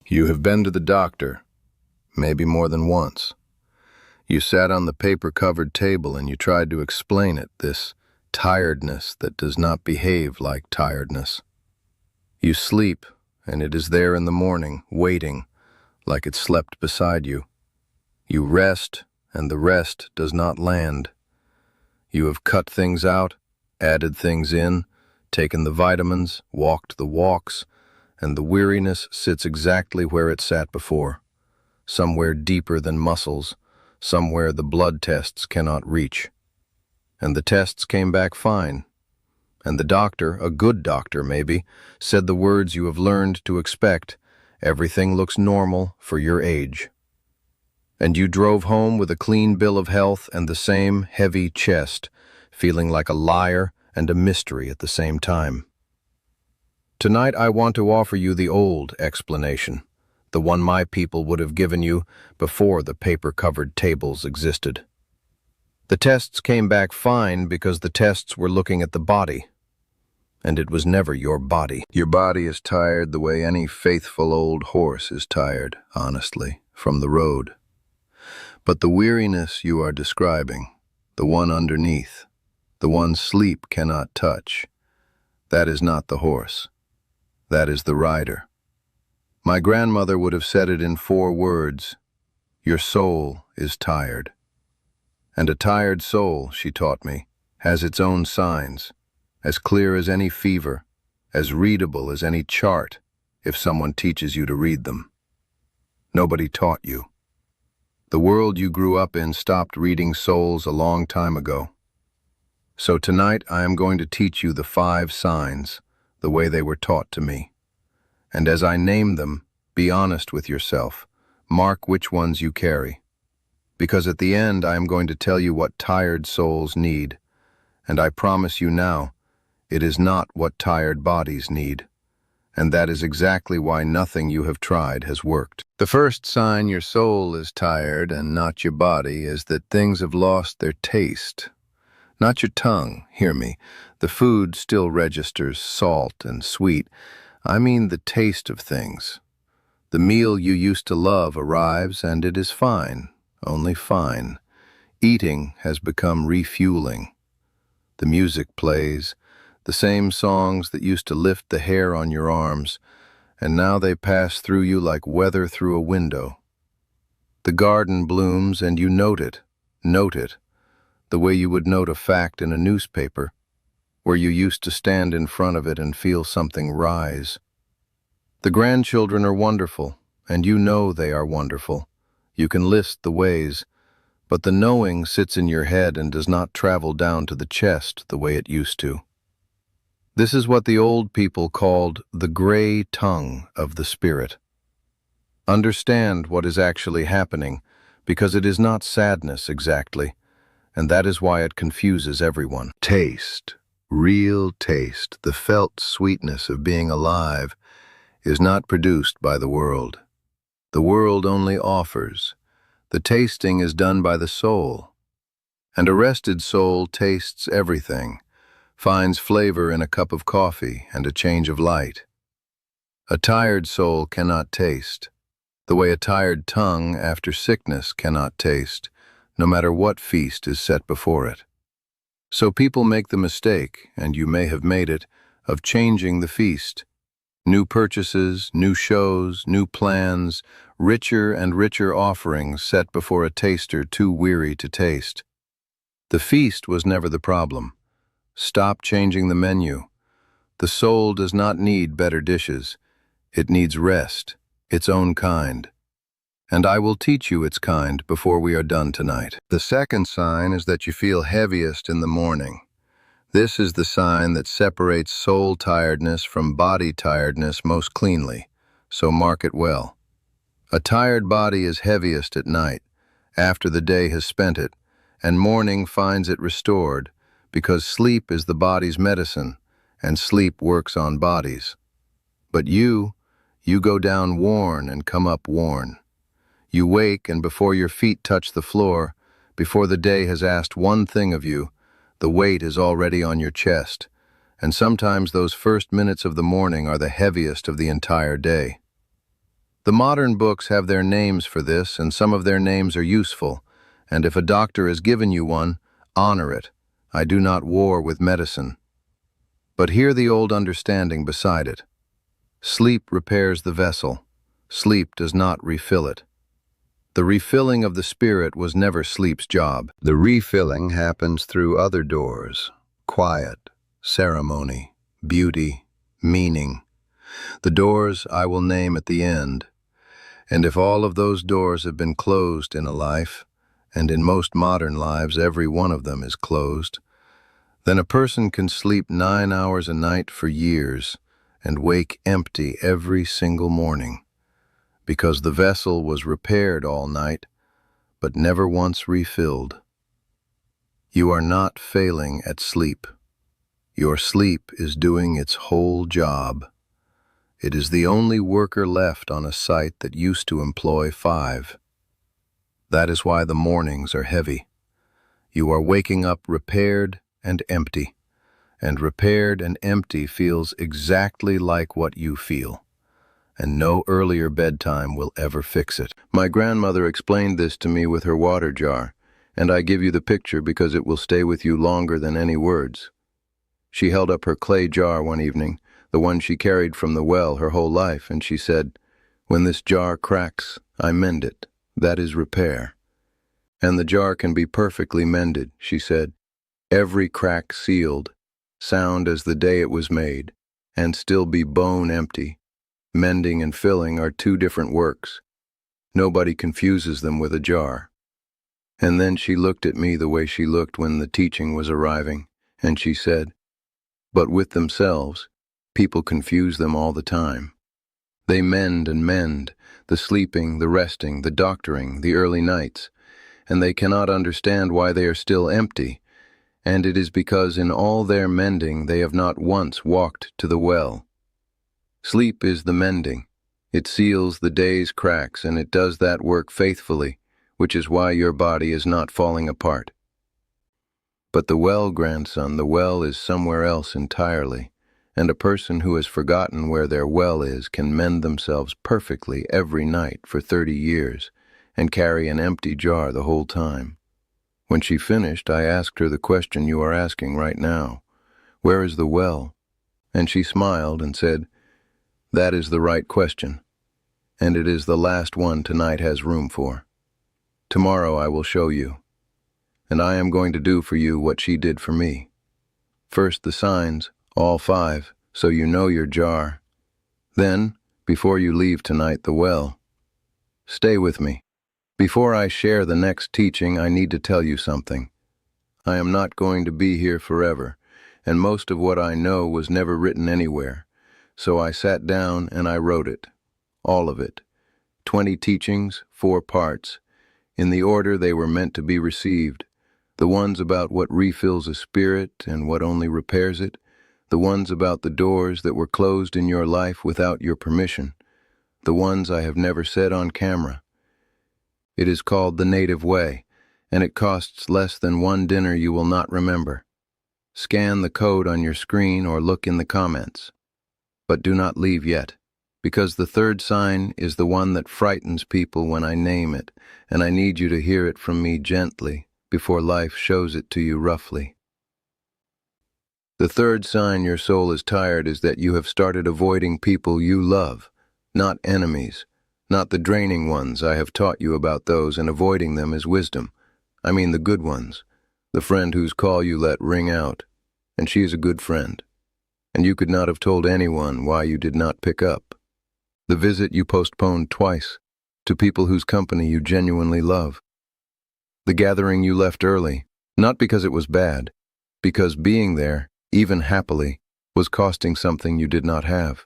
You have been to the doctor, maybe more than once. You sat on the paper-covered table and you tried to explain it, this tiredness that does not behave like tiredness. You sleep, and it is there in the morning, waiting, like it slept beside you. You rest, and the rest does not land. You have cut things out, added things in, taken the vitamins, walked the walks, and the weariness sits exactly where it sat before, somewhere deeper than muscles, somewhere the blood tests cannot reach. And the tests came back fine. And the doctor, a good doctor maybe, said the words you have learned to expect: everything looks normal for your age. And you drove home with a clean bill of health and the same heavy chest, feeling like a liar and a mystery at the same time. Tonight I want to offer you the old explanation, the one my people would have given you before the paper-covered tables existed. The tests came back fine because the tests were looking at the body, and it was never your body. Your body is tired the way any faithful old horse is tired, honestly, from the road. But the weariness you are describing, the one underneath, the one sleep cannot touch, that is not the horse. That is the rider. My grandmother would have said it in 4 words: your soul is tired. And a tired soul, she taught me, has its own signs, as clear as any fever, as readable as any chart, if someone teaches you to read them. Nobody taught you. The world you grew up in stopped reading souls a long time ago. So tonight I am going to teach you the 5 signs, the way they were taught to me. And as I name them, be honest with yourself. Mark which ones you carry. Because at the end I am going to tell you what tired souls need. And I promise you now, it is not what tired bodies need. And that is exactly why nothing you have tried has worked. The first sign your soul is tired and not your body is that things have lost their taste. Not your tongue, hear me. The food still registers salt and sweet. I mean the taste of things. The meal you used to love arrives and it is fine, only fine. Eating has become refueling. The music plays, the same songs that used to lift the hair on your arms, and now they pass through you like weather through a window. The garden blooms and you note it, the way you would note a fact in a newspaper, where you used to stand in front of it and feel something rise. The grandchildren are wonderful, and you know they are wonderful. You can list the ways, but the knowing sits in your head and does not travel down to the chest the way it used to. This is what the old people called the gray tongue of the spirit. Understand what is actually happening, because it is not sadness exactly, and that is why it confuses everyone. Taste. Real taste, the felt sweetness of being alive, is not produced by the world. The world only offers. The tasting is done by the soul. And a rested soul tastes everything, finds flavor in a cup of coffee and a change of light. A tired soul cannot taste, the way a tired tongue after sickness cannot taste, no matter what feast is set before it. So people make the mistake, and you may have made it, of changing the feast. New purchases, new shows, new plans, richer and richer offerings set before a taster too weary to taste. The feast was never the problem. Stop changing the menu. The soul does not need better dishes. It needs rest, its own kind. And I will teach you its kind before we are done tonight. The second sign is that you feel heaviest in the morning. This is the sign that separates soul tiredness from body tiredness most cleanly, so mark it well. A tired body is heaviest at night, after the day has spent it, and morning finds it restored, because sleep is the body's medicine, and sleep works on bodies. But you go down worn and come up worn. You wake, and before your feet touch the floor, before the day has asked one thing of you, the weight is already on your chest, and sometimes those first minutes of the morning are the heaviest of the entire day. The modern books have their names for this, and some of their names are useful, and if a doctor has given you one, honor it. I do not war with medicine. But hear the old understanding beside it. Sleep repairs the vessel. Sleep does not refill it. The refilling of the spirit was never sleep's job. The refilling happens through other doors: quiet, ceremony, beauty, meaning. The doors I will name at the end. And if all of those doors have been closed in a life, and in most modern lives every one of them is closed, then a person can sleep 9 hours a night for years and wake empty every single morning, because the vessel was repaired all night, but never once refilled. You are not failing at sleep. Your sleep is doing its whole job. It is the only worker left on a site that used to employ 5. That is why the mornings are heavy. You are waking up repaired and empty, and repaired and empty feels exactly like what you feel, and no earlier bedtime will ever fix it. My grandmother explained this to me with her water jar, and I give you the picture because it will stay with you longer than any words. She held up her clay jar one evening, the one she carried from the well her whole life, and she said, "When this jar cracks, I mend it. That is repair." And the jar can be perfectly mended, she said, every crack sealed, sound as the day it was made, and still be bone empty. Mending and filling are 2 different works. Nobody confuses them with a jar. And then she looked at me the way she looked when the teaching was arriving, and she said, "But with themselves, people confuse them all the time. They mend and mend, the sleeping, the resting, the doctoring, the early nights, and they cannot understand why they are still empty, and it is because in all their mending they have not once walked to the well. Sleep is the mending. It seals the day's cracks, and it does that work faithfully, which is why your body is not falling apart. But the well, grandson, the well is somewhere else entirely, and a person who has forgotten where their well is can mend themselves perfectly every night for 30 years and carry an empty jar the whole time. When she finished, I asked her the question you are asking right now. Where is the well? And she smiled and said, "That is the right question, and it is the last one tonight has room for. Tomorrow I will show you, and I am going to do for you what she did for me. First the signs, all 5, so you know your jar. Then, before you leave tonight, the well. Stay with me. Before I share the next teaching, I need to tell you something. I am not going to be here forever, and most of what I know was never written anywhere. So I sat down and I wrote it. All of it. 20 teachings, 4 parts, in the order they were meant to be received. The ones about what refills a spirit and what only repairs it. The ones about the doors that were closed in your life without your permission. The ones I have never said on camera. It is called the Native Way, and it costs less than 1 dinner you will not remember. Scan the code on your screen or look in the comments. But do not leave yet, because the 3rd sign is the one that frightens people when I name it, and I need you to hear it from me gently before life shows it to you roughly. The 3rd sign your soul is tired is that you have started avoiding people you love, not enemies, not the draining ones. I have taught you about those, and avoiding them is wisdom. I mean the good ones, the friend whose call you let ring out, and she is a good friend, and you could not have told anyone why you did not pick up. The visit you postponed twice, to people whose company you genuinely love. The gathering you left early, not because it was bad, because being there, even happily, was costing something you did not have.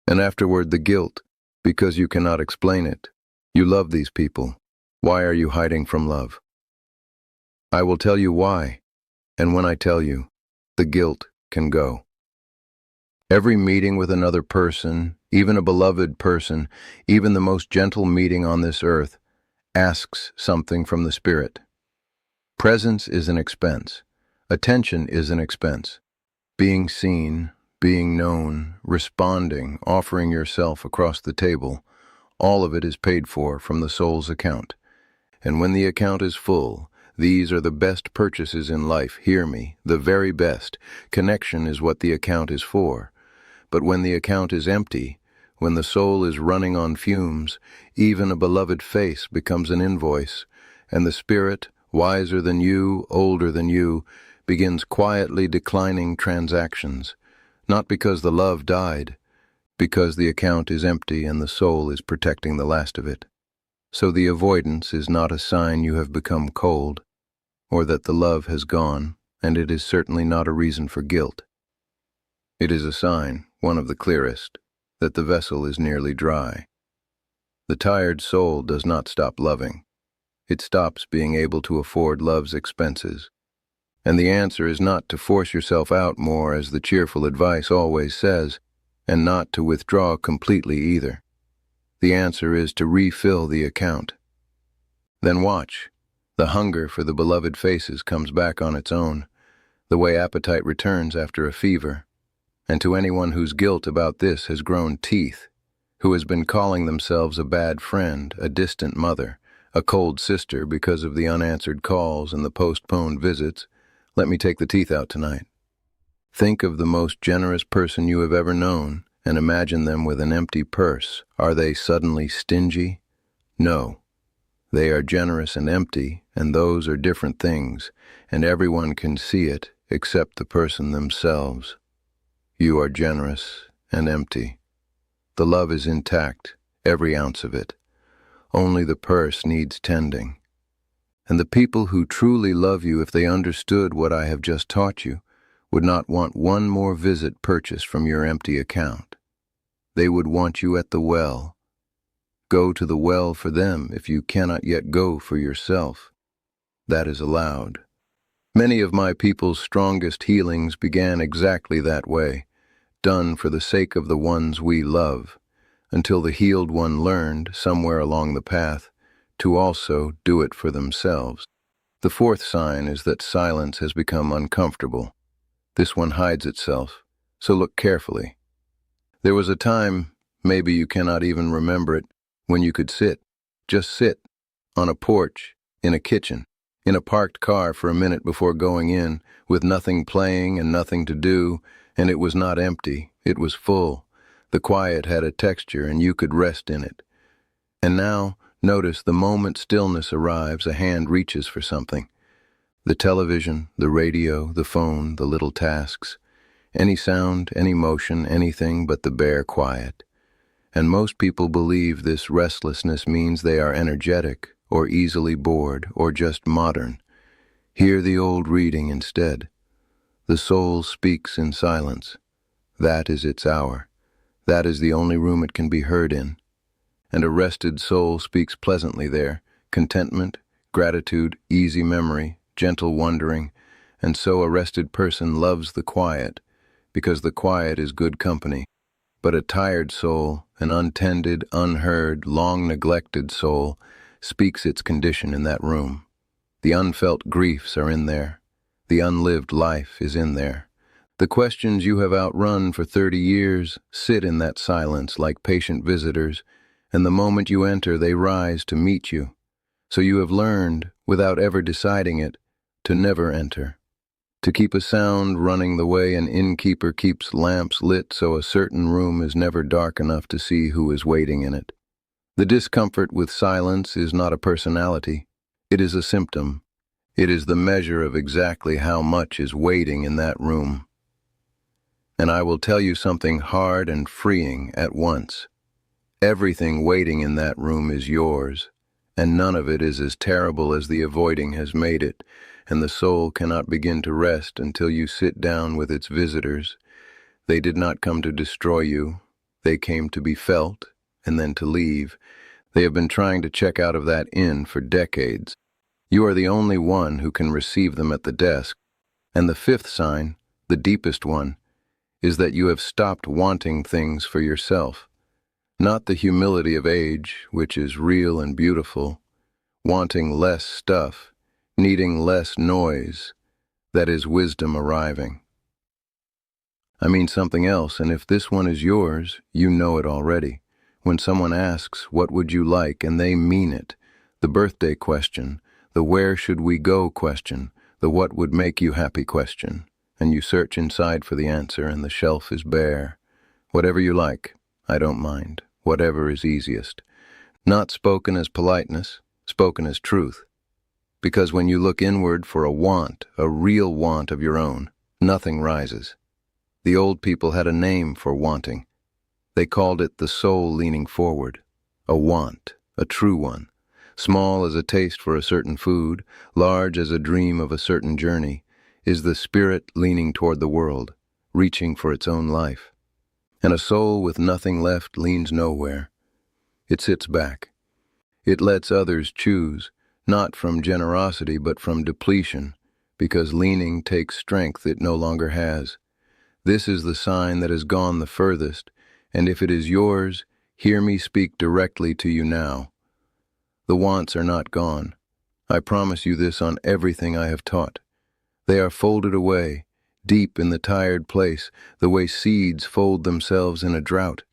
And afterward the guilt, because you cannot explain it. You love these people. Why are you hiding from love? I will tell you why, and when I tell you, the guilt can go. Every meeting with another person, even a beloved person, even the most gentle meeting on this earth, asks something from the spirit. Presence is an expense. Attention is an expense. Being seen, being known, responding, offering yourself across the table, all of it is paid for from the soul's account. And when the account is full, these are the best purchases in life. Hear me, the very best. Connection is what the account is for. But when the account is empty, when the soul is running on fumes, even a beloved face becomes an invoice, and the spirit, wiser than you, older than you, begins quietly declining transactions, not because the love died, because the account is empty and the soul is protecting the last of it. So the avoidance is not a sign you have become cold, or that the love has gone, and it is certainly not a reason for guilt. It is a sign, one of the clearest, that the vessel is nearly dry. The tired soul does not stop loving. It stops being able to afford love's expenses. And the answer is not to force yourself out more, as the cheerful advice always says, and not to withdraw completely either. The answer is to refill the account. Then watch. The hunger for the beloved faces comes back on its own, the way appetite returns after a fever. And to anyone whose guilt about this has grown teeth, who has been calling themselves a bad friend, a distant mother, a cold sister because of the unanswered calls and the postponed visits, let me take the teeth out tonight. Think of the most generous person you have ever known, and imagine them with an empty purse. Are they suddenly stingy? No. They are generous and empty, and those are different things, and everyone can see it except the person themselves. You are generous and empty. The love is intact, every ounce of it. Only the purse needs tending. And the people who truly love you, if they understood what I have just taught you, would not want one more visit purchased from your empty account. They would want you at the well. Go to the well for them if you cannot yet go for yourself. That is allowed. Many of my people's strongest healings began exactly that way, done for the sake of the ones we love, until the healed one learned, somewhere along the path, to also do it for themselves. The fourth sign is that silence has become uncomfortable. This one hides itself, so look carefully. There was a time, maybe you cannot even remember it, when you could just sit, on a porch, in a kitchen, in a parked car for a minute before going in, with nothing playing and nothing to do, and it was not empty, it was full. The quiet had a texture and you could rest in it. And now, notice the moment stillness arrives, a hand reaches for something. The television, the radio, the phone, the little tasks. Any sound, any motion, anything but the bare quiet. And most people believe this restlessness means they are energetic, or easily bored, or just modern. Hear the old reading instead. The soul speaks in silence. That is its hour. That is the only room it can be heard in. And a rested soul speaks pleasantly there, contentment, gratitude, easy memory, gentle wondering, and so a rested person loves the quiet, because the quiet is good company. But a tired soul, an untended, unheard, long-neglected soul, speaks its condition in that room. The unfelt griefs are in there. The unlived life is in there. The questions you have outrun for 30 years sit in that silence like patient visitors, and the moment you enter, they rise to meet you. So you have learned, without ever deciding it, to never enter. To keep a sound running the way an innkeeper keeps lamps lit so a certain room is never dark enough to see who is waiting in it. The discomfort with silence is not a personality. It is a symptom. It is the measure of exactly how much is waiting in that room. And I will tell you something hard and freeing at once. Everything waiting in that room is yours, and none of it is as terrible as the avoiding has made it, and the soul cannot begin to rest until you sit down with its visitors. They did not come to destroy you. They came to be felt, and then to leave. They have been trying to check out of that inn for decades. You are the only one who can receive them at the desk. And the fifth sign, the deepest one, is that you have stopped wanting things for yourself. Not the humility of age, which is real and beautiful, wanting less stuff, needing less noise, that is wisdom arriving. I mean something else, and if this one is yours, you know it already. When someone asks, "What would you like?" and they mean it, the birthday question, the "where should we go?" question, the "what would make you happy?" question, and you search inside for the answer and the shelf is bare. Whatever you like, I don't mind. Whatever is easiest. Not spoken as politeness, spoken as truth. Because when you look inward for a want, a real want of your own, nothing rises. The old people had a name for wanting. They called it the soul leaning forward. A want, a true one. Small as a taste for a certain food, large as a dream of a certain journey, is the spirit leaning toward the world, reaching for its own life. And a soul with nothing left leans nowhere. It sits back. It lets others choose, not from generosity but from depletion, because leaning takes strength it no longer has. This is the sign that has gone the furthest, and if it is yours, hear me speak directly to you now. The wants are not gone. I promise you this on everything I have taught. They are folded away, deep in the tired place, the way seeds fold themselves in a drought.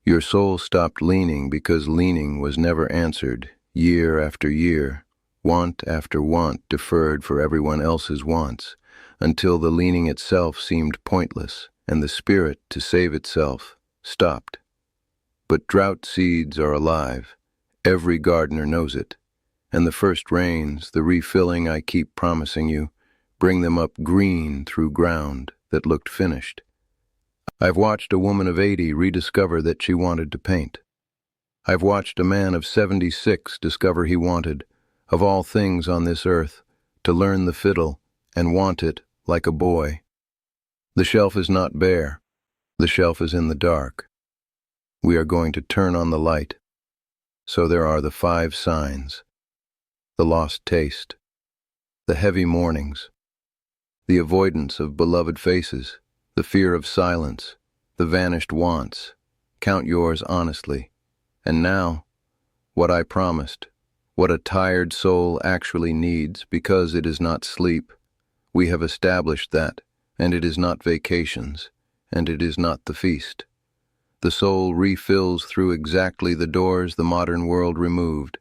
Your soul stopped leaning because leaning was never answered, year after year, want after want deferred for everyone else's wants, until the leaning itself seemed pointless, and the spirit, to save itself, stopped. But drought seeds are alive. Every gardener knows it. And the first rains, the refilling I keep promising you, bring them up green through ground that looked finished. I've watched a woman of 80 rediscover that she wanted to paint. I've watched a man of 76 discover he wanted, of all things on this earth, to learn the fiddle and want it like a boy. The shelf is not bare. The shelf is in the dark. We are going to turn on the light. So there are the 5 signs. The lost taste. The heavy mornings. The avoidance of beloved faces. The fear of silence. The vanished wants. Count yours honestly. And now, what I promised. What a tired soul actually needs because it is not sleep. We have established that, and it is not vacations, and it is not the feast. The soul refills through exactly the doors the modern world removed,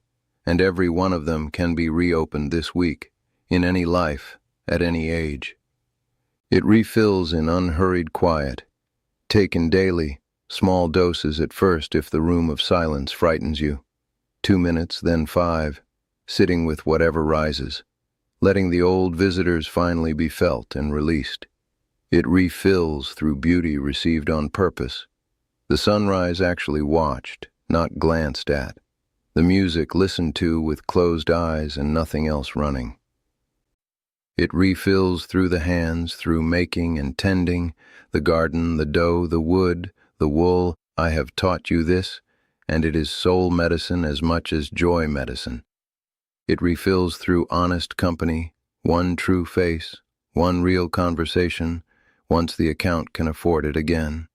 and every one of them can be reopened this week, in any life, at any age. It refills in unhurried quiet, taken daily, small doses at first if the room of silence frightens you, 2 minutes, then 5, sitting with whatever rises, letting the old visitors finally be felt and released. It refills through beauty received on purpose, the sunrise actually watched, not glanced at, the music listened to with closed eyes and nothing else running. It refills through the hands, through making and tending, the garden, the dough, the wood, the wool. I have taught you this, and it is soul medicine as much as joy medicine. It refills through honest company, one true face, one real conversation, once the account can afford it again.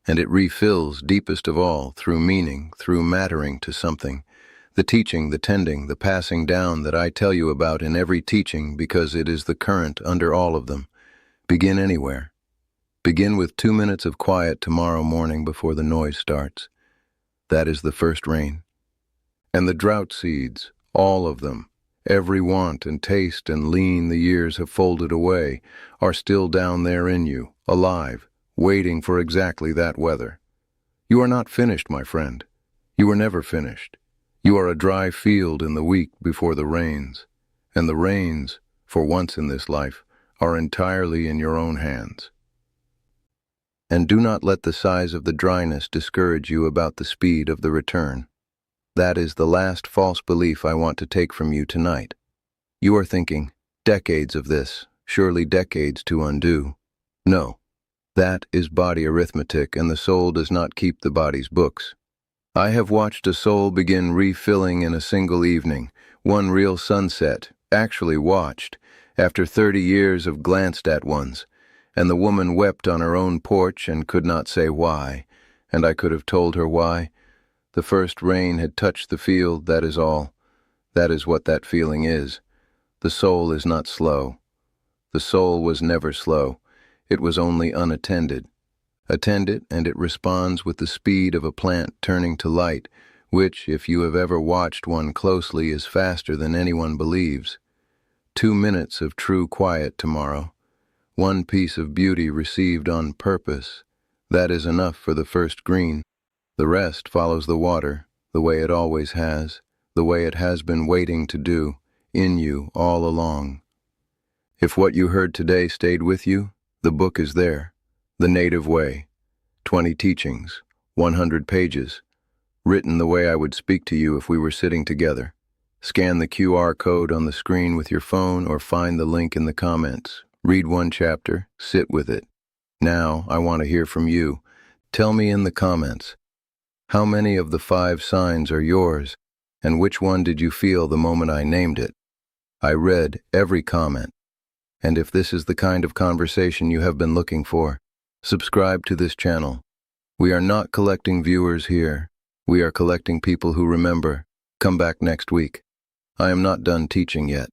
And it refills, deepest of all, through meaning, through mattering to something, the teaching, the tending, the passing down that I tell you about in every teaching because it is the current under all of them. Begin anywhere. Begin with 2 minutes of quiet tomorrow morning before the noise starts. That is the first rain. And the drought seeds, all of them, every want and taste and lean the years have folded away, are still down there in you, alive, waiting for exactly that weather. You are not finished, my friend. You are never finished. You are a dry field in the week before the rains, and the rains, for once in this life, are entirely in your own hands. And do not let the size of the dryness discourage you about the speed of the return. That is the last false belief I want to take from you tonight. You are thinking, decades of this, surely decades to undo. No, that is body arithmetic, and the soul does not keep the body's books. I have watched a soul begin refilling in a single evening, one real sunset, actually watched, after 30 years of glanced-at ones, and the woman wept on her own porch and could not say why, and I could have told her why. The first rain had touched the field, that is all. That is what that feeling is. The soul is not slow. The soul was never slow. It was only unattended. Attend it, and it responds with the speed of a plant turning to light, which, if you have ever watched one closely, is faster than anyone believes. 2 minutes of true quiet tomorrow. One piece of beauty received on purpose. That is enough for the first green. The rest follows the water, the way it always has, the way it has been waiting to do, in you all along. If what you heard today stayed with you, the book is there. The Native Way. 20 teachings, 100 pages, written the way I would speak to you if we were sitting together. Scan the QR code on the screen with your phone or find the link in the comments. Read one chapter, sit with it. Now, I want to hear from you. Tell me in the comments, how many of the 5 signs are yours, and which one did you feel the moment I named it? I read every comment. And if this is the kind of conversation you have been looking for, subscribe to this channel. We are not collecting viewers here. We are collecting people who remember. Come back next week. I am not done teaching yet.